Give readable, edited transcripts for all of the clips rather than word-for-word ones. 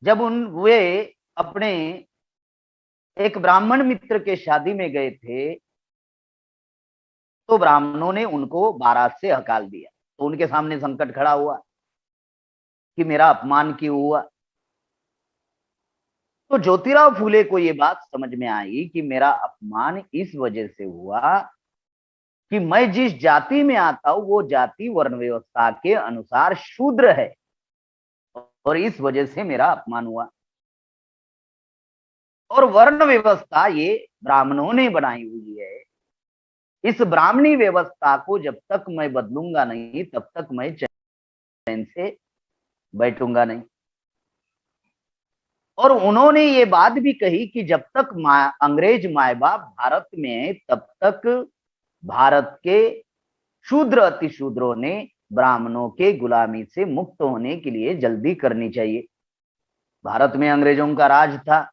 जब वे अपने एक ब्राह्मण मित्र के शादी में गए थे, तो ब्राह्मणों ने उनको बारात से हकाल दिया। तो उनके सामने संकट खड़ा हुआ कि मेरा अपमान क्यों हुआ। तो ज्योतिराव फूले को ये बात समझ में आई कि मेरा अपमान इस वजह से हुआ कि मैं जिस जाति में आता हूं वो जाति वर्ण व्यवस्था के अनुसार शूद्र है, और इस वजह से मेरा अपमान हुआ। और वर्ण व्यवस्था ये ब्राह्मणों ने बनाई हुई है। इस ब्राह्मणी व्यवस्था को जब तक मैं बदलूंगा नहीं, तब तक मैं चैन से बैठूंगा नहीं। और उन्होंने ये बात भी कही कि जब तक अंग्रेज माए बाप भारत में है, तब तक भारत के शूद्र अतिशूद्रों ने ब्राह्मणों के गुलामी से मुक्त होने के लिए जल्दी करनी चाहिए। भारत में अंग्रेजों का राज था,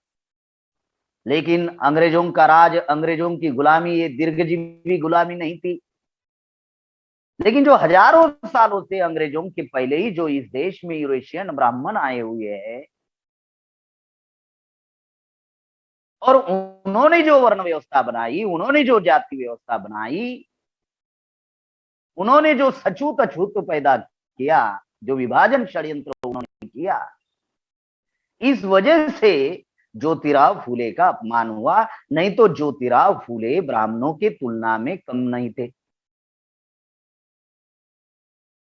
लेकिन अंग्रेजों का राज, अंग्रेजों की गुलामी ये दीर्घजीवी गुलामी नहीं थी। लेकिन जो हजारों सालों से अंग्रेजों के पहले ही जो इस देश में यूरेशियन ब्राह्मण आए हुए हैं, और उन्होंने जो वर्ण व्यवस्था बनाई, उन्होंने जो जाति व्यवस्था बनाई, उन्होंने जो सछूत अछूत पैदा किया, जो विभाजन षड्यंत्र उन्होंने किया, इस वजह से ज्योतिराव फूले का अपमान हुआ। नहीं तो ज्योतिराव फूले ब्राह्मणों के तुलना में कम नहीं थे,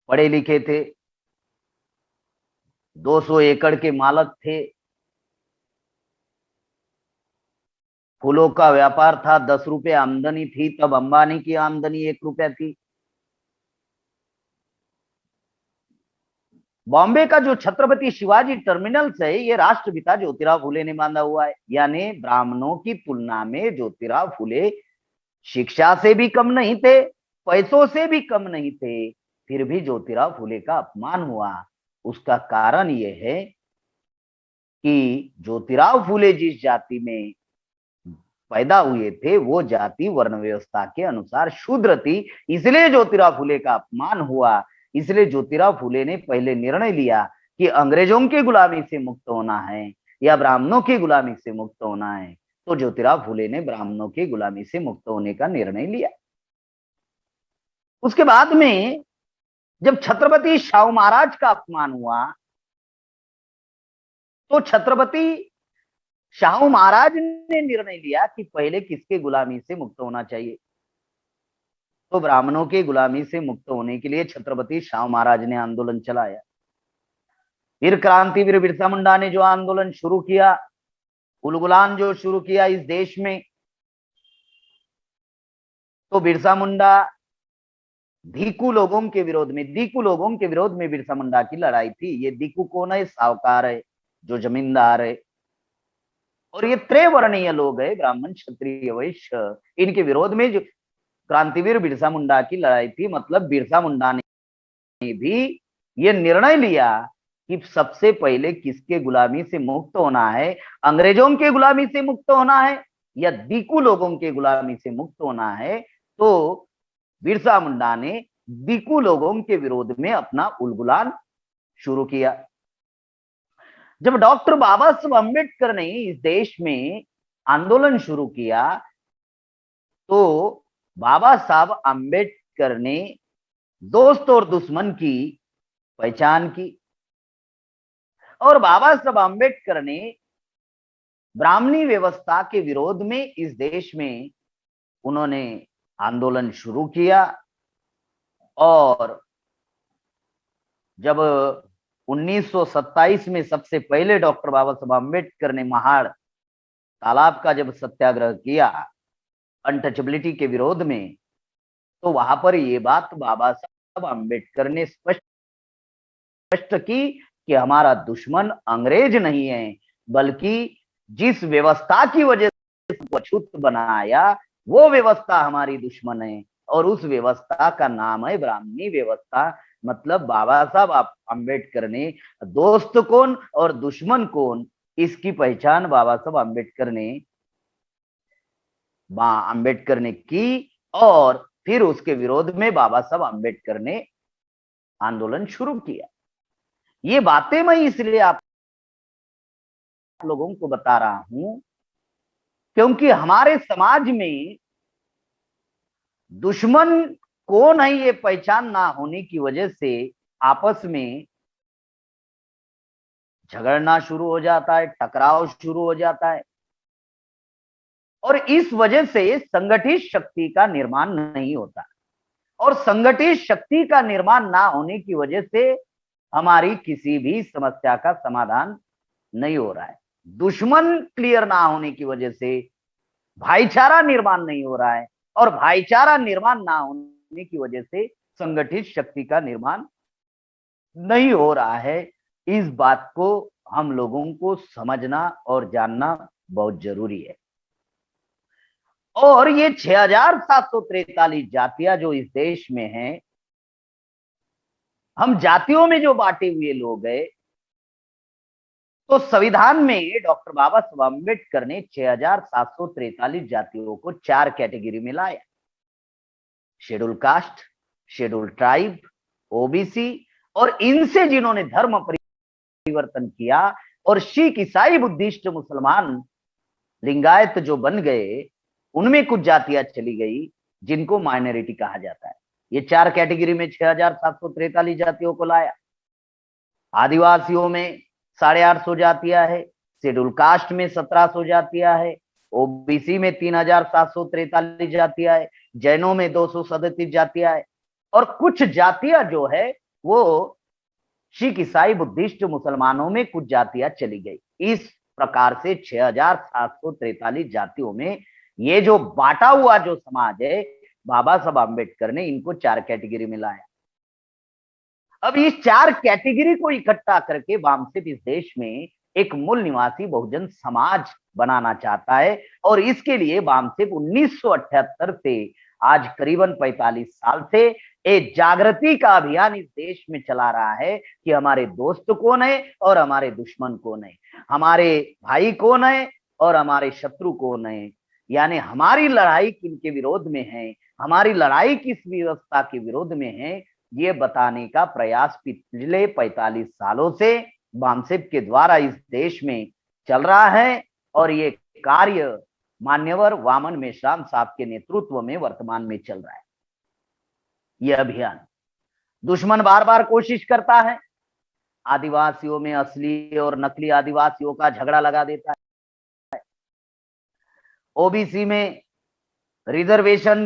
पढ़े लिखे थे, 200 एकड़ के मालक थे, फूलों का व्यापार था, 10 रुपए आमदनी थी। तब अंबानी की आमदनी 1 रुपया थी। बॉम्बे का जो छत्रपति शिवाजी टर्मिनल्स है, ये राष्ट्रपिता ज्योतिराव फूले ने बांधा हुआ है। यानी ब्राह्मणों की तुलना में ज्योतिराव फूले शिक्षा से भी कम नहीं थे, पैसों से भी कम नहीं थे, फिर भी ज्योतिराव फूले का अपमान हुआ। उसका कारण यह है कि ज्योतिराव फूले जिस जाति में पैदा हुए थे, वो जाति वर्ण व्यवस्था के अनुसार शूद्र थी। इसलिए ज्योतिराव फूले का अपमान हुआ। इसलिए ज्योतिराव फूले ने पहले निर्णय लिया कि अंग्रेजों की गुलामी से मुक्त होना है या ब्राह्मणों की गुलामी से मुक्त होना है। तो ज्योतिराव फूले ने ब्राह्मणों की गुलामी से मुक्त होने का निर्णय लिया। उसके बाद में जब छत्रपति शाहू महाराज का अपमान हुआ, तो छत्रपति शाहू महाराज ने निर्णय लिया कि पहले किसके गुलामी से मुक्त होना चाहिए। तो ब्राह्मणों की गुलामी से मुक्त होने के लिए छत्रपति शाहू महाराज ने आंदोलन चलाया। फिर क्रांतिवीर बिरसा मुंडा ने जो आंदोलन शुरू किया, उलगुलान जो शुरू किया इस देश में, तो बिरसा मुंडा दीकू लोगों के विरोध में, दीकू लोगों के विरोध में बिरसा मुंडा की लड़ाई थी। ये दीकू कौन है? साहूकार है, जो जमींदार है, और ये त्रिवर्णीय लोग है, ब्राह्मण क्षत्रिय वैश्य। इनके विरोध में जो क्रांतिवीर बिरसा मुंडा की लड़ाई थी। मतलब बिरसा मुंडा ने भी ये निर्णय लिया कि सबसे पहले किसके गुलामी से मुक्त होना है, अंग्रेजों के गुलामी से मुक्त होना है या दीकू लोगों के गुलामी से मुक्त होना है। तो बिरसा मुंडा ने दीकू लोगों के विरोध में अपना उलगुलान शुरू किया। जब डॉक्टर बाबा साहब अम्बेडकर ने इस देश में आंदोलन शुरू किया, तो बाबा साहब अम्बेडकर ने दोस्त और दुश्मन की पहचान की, और बाबा साहब अम्बेडकर ने ब्राह्मणी व्यवस्था के विरोध में इस देश में उन्होंने आंदोलन शुरू किया। और जब 1927 में सबसे पहले डॉक्टर बाबा साहब अम्बेडकर ने महाड़ तालाब का जब सत्याग्रह किया अनटचेबिलिटी के विरोध में, तो वहां पर ये बात बाबा साहब अम्बेडकर ने स्पष्ट की कि हमारा दुश्मन अंग्रेज नहीं है, बल्कि जिस व्यवस्था की वजह से अछूत बनाया, वो व्यवस्था हमारी दुश्मन है, और उस व्यवस्था का नाम है ब्राह्मणी व्यवस्था। मतलब बाबा साहब अम्बेडकर ने दोस्त कौन और दुश्मन कौन, इसकी पहचान बाबा साहब अम्बेडकर ने की। और फिर उसके विरोध में बाबा साहब अम्बेडकर ने आंदोलन शुरू किया। ये बातें मैं इसलिए आप लोगों को बता रहा हूं क्योंकि हमारे समाज में दुश्मन कौन है ये पहचान ना होने की वजह से आपस में झगड़ना शुरू हो जाता है, टकराव शुरू हो जाता है और इस वजह से संगठित शक्ति का निर्माण नहीं होता और संगठित शक्ति का निर्माण ना होने की वजह से हमारी किसी भी समस्या का समाधान नहीं हो रहा है। दुश्मन क्लियर ना होने की वजह से भाईचारा निर्माण नहीं हो रहा है और भाईचारा निर्माण ना होने की वजह से संगठित शक्ति का निर्माण नहीं हो रहा है। इस बात को हम लोगों को समझना और जानना बहुत जरूरी है। और ये 6,743 जातियां जो इस देश में हैं, हम जातियों में जो बांटे हुए लोग हैं, तो संविधान में डॉक्टर बाबा साहब अम्बेडकर ने 6,743 जातियों को 4 कैटेगरी में लाया। Schedule caste, schedule tribe, OBC और इनसे जिन्होंने धर्म परिवर्तन किया और सिख, ईसाई, बुद्धिस्ट, मुसलमान, लिंगायत जो बन गए, उनमें कुछ जातियां चली गई जिनको माइनॉरिटी कहा जाता है। ये 4 कैटेगरी में 6,743 जातियों को लाया। आदिवासियों में 850 जातियां है, शेड्यूल कास्ट में 1700 जातियां है, ओबीसी में 3,743 जातियां है, जैनों में 237 जातियां है और कुछ जातियां जो है वो सिख, ईसाई, बुद्धिस्ट, मुसलमानों में कुछ जातियां चली गई। इस प्रकार से 6,743 जातियों में ये जो बांटा हुआ जो समाज है, बाबा साहब अम्बेडकर ने इनको 4 कैटेगरी में लाया। अब इस 4 कैटेगरी को इकट्ठा करके वामसिप इस देश में एक मूल निवासी बहुजन समाज बनाना चाहता है और इसके लिए वामसिप 1978 से आज करीबन 45 साल से एक जागृति का अभियान इस देश में चला रहा है कि हमारे दोस्त कौन है और हमारे दुश्मन कौन है, हमारे भाई कौन है और हमारे शत्रु कौन है, यानी हमारी लड़ाई किनके विरोध में है, हमारी लड़ाई किस व्यवस्था के विरोध में है, ये बताने का प्रयास पिछले 45 सालों से वामसिप के द्वारा इस देश में चल रहा है और ये कार्य मान्यवर वामन मेश्राम साहब के नेतृत्व में वर्तमान में चल रहा है। यह अभियान दुश्मन बार बार कोशिश करता है, आदिवासियों में असली और नकली आदिवासियों का झगड़ा लगा देता है, ओबीसी में रिजर्वेशन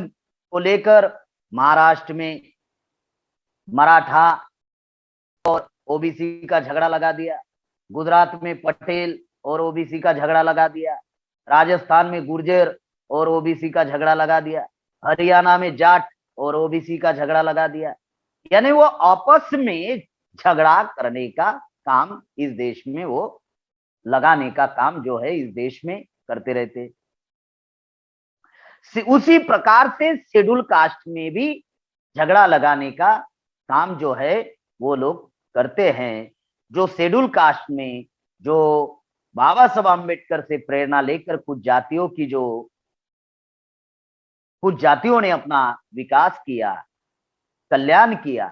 को लेकर महाराष्ट्र में मराठा और ओबीसी का झगड़ा लगा दिया, गुजरात में पटेल और ओबीसी का झगड़ा लगा दिया, राजस्थान में गुर्जर और ओबीसी का झगड़ा लगा दिया, हरियाणा में जाट और ओबीसी का झगड़ा लगा दिया। यानी वो आपस में झगड़ा करने का काम इस देश में, वो लगाने का काम जो है इस देश में करते रहते। उसी प्रकार से शेड्यूल कास्ट में भी झगड़ा लगाने का काम जो है वो लोग करते हैं। जो शेड्यूल कास्ट में जो बाबा साहब अम्बेडकर से प्रेरणा लेकर कुछ जातियों ने अपना विकास किया, कल्याण किया,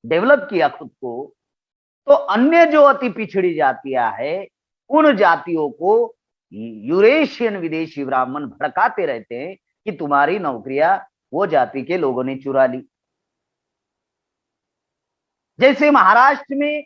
डेवलप किया खुद को, तो अन्य जो अति पिछड़ी जातियां है उन जातियों को यूरेशियन विदेशी ब्राह्मण भड़काते रहते हैं कि तुम्हारी नौकरियां वो जाति के लोगों ने चुरा ली। जैसे महाराष्ट्र में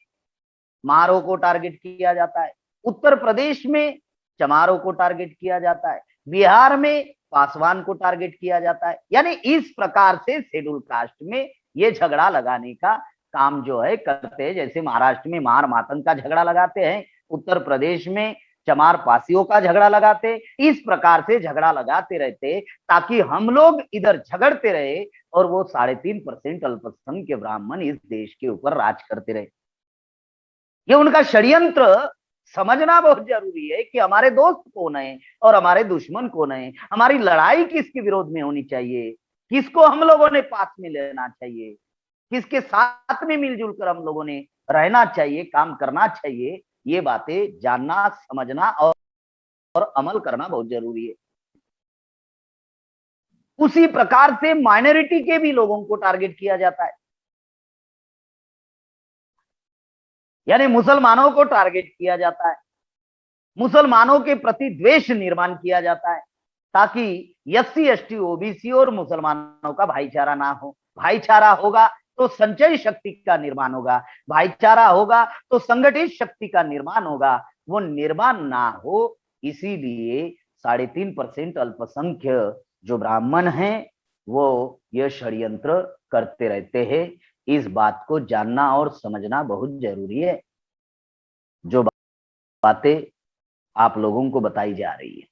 मारो को टारगेट किया जाता है, उत्तर प्रदेश में चमारों को टारगेट किया जाता है, बिहार में पासवान को टारगेट किया जाता है। यानी इस प्रकार से शेड्यूल कास्ट में ये झगड़ा लगाने का काम जो है करते हैं। जैसे महाराष्ट्र में मार मातंग का झगड़ा लगाते हैं, उत्तर प्रदेश में चमार पासियों का झगड़ा लगाते, इस प्रकार से झगड़ा लगाते रहते ताकि हम लोग इधर झगड़ते रहे और वो 3.5% अल्पसंख्यक ब्राह्मण इस देश के ऊपर राज करते रहे। ये उनका षड्यंत्र समझना बहुत जरूरी है कि हमारे दोस्त कौन है और हमारे दुश्मन कौन है, हमारी लड़ाई किसके विरोध में होनी चाहिए, किसको हम लोगों ने पास में लेना चाहिए, किसके साथ में मिलजुल कर हम लोगों ने रहना चाहिए, काम करना चाहिए। ये बातें जानना, समझना और अमल करना बहुत जरूरी है। उसी प्रकार से माइनॉरिटी के भी लोगों को टारगेट किया जाता है, यानी मुसलमानों को टारगेट किया जाता है, मुसलमानों के प्रति द्वेष निर्माण किया जाता है ताकि एससी एसटी ओबीसी और मुसलमानों का भाईचारा ना हो। भाईचारा होगा तो संचय शक्ति का निर्माण होगा, भाईचारा होगा तो संगठित शक्ति का निर्माण होगा। वो निर्माण ना हो, इसीलिए 3.5% अल्पसंख्यक जो ब्राह्मण हैं वो यह षड्यंत्र करते रहते हैं। इस बात को जानना और समझना बहुत जरूरी है। जो बातें आप लोगों को बताई जा रही है